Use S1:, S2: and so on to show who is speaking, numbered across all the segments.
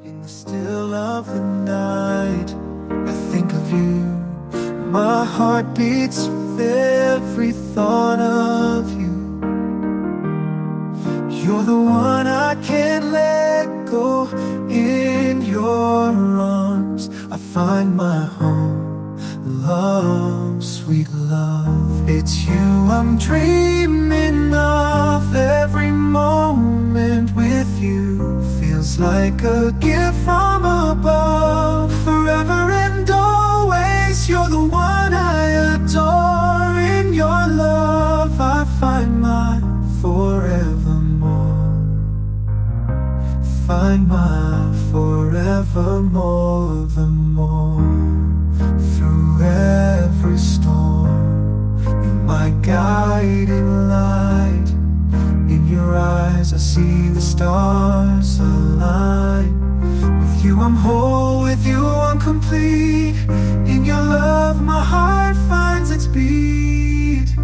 S1: In the still of the night, I think of you. My heart beats with every thought of you. You're the one I can't let go. In your arms I find my home. Love, sweet love, it's you I'm dreaming of. Every moment with you feels like a gift from above. Forever and always, you're the one I adore. In your love I find my forevermore. Find my forevermore, the more. Through every storm, you're my guiding light. In your eyes I see the stars align. With you I'm whole, with you I'm complete. In your love my heart finds its beat.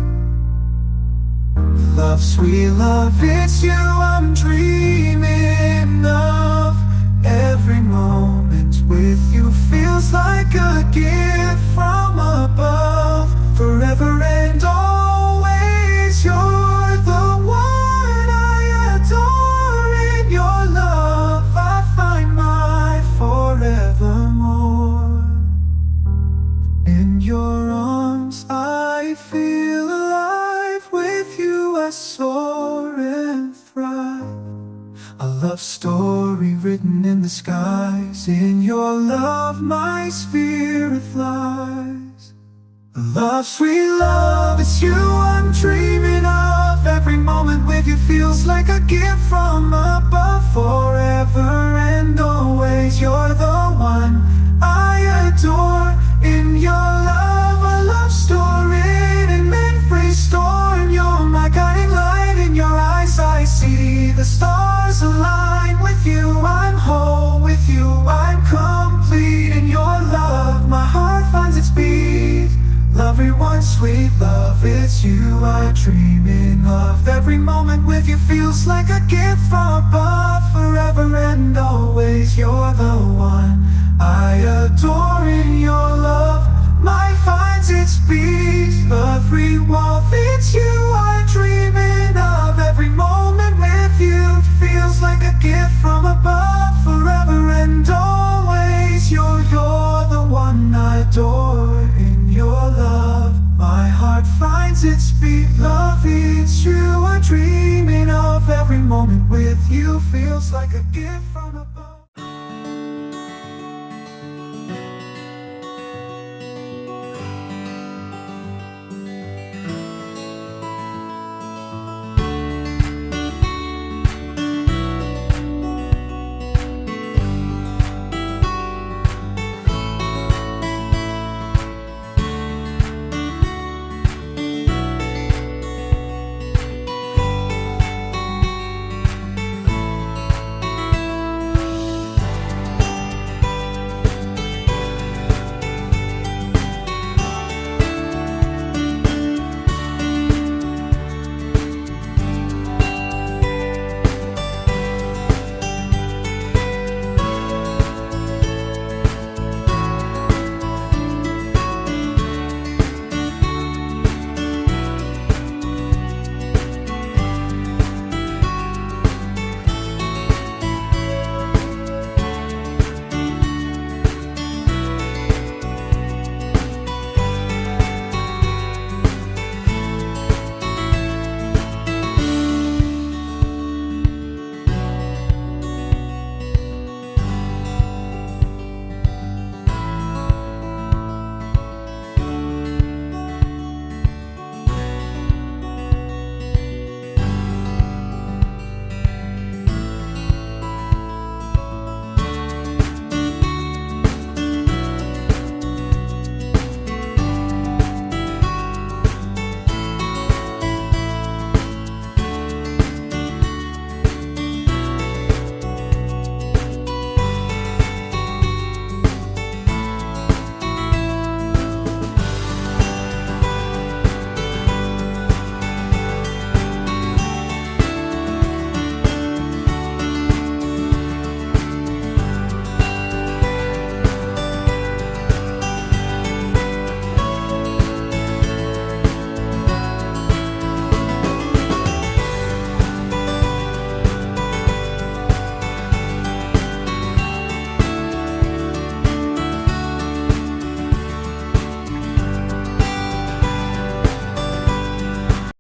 S1: Love, sweet love, it's you I'm dreaming of. Every moment with you feels like a gift from above. Forever and always, you're the one I adore. In your love I find my forevermore. In your arms I feel alive. With you I soar and thrive. A love story written in the skies. In your love my spirit flies. Love, sweet love, it's you I'm dreaming of. Every moment with you feels like a gift from above. Forever and always, you're the one I adore. In your love a love story in mid-free storm. You're my guiding light. In your eyes I see the stars align. With you I'm whole, with you I'm complete. In your love my heart finds its beat. Everyone, sweet love, it's you I'm dreaming of. Every moment with you feels like a gift from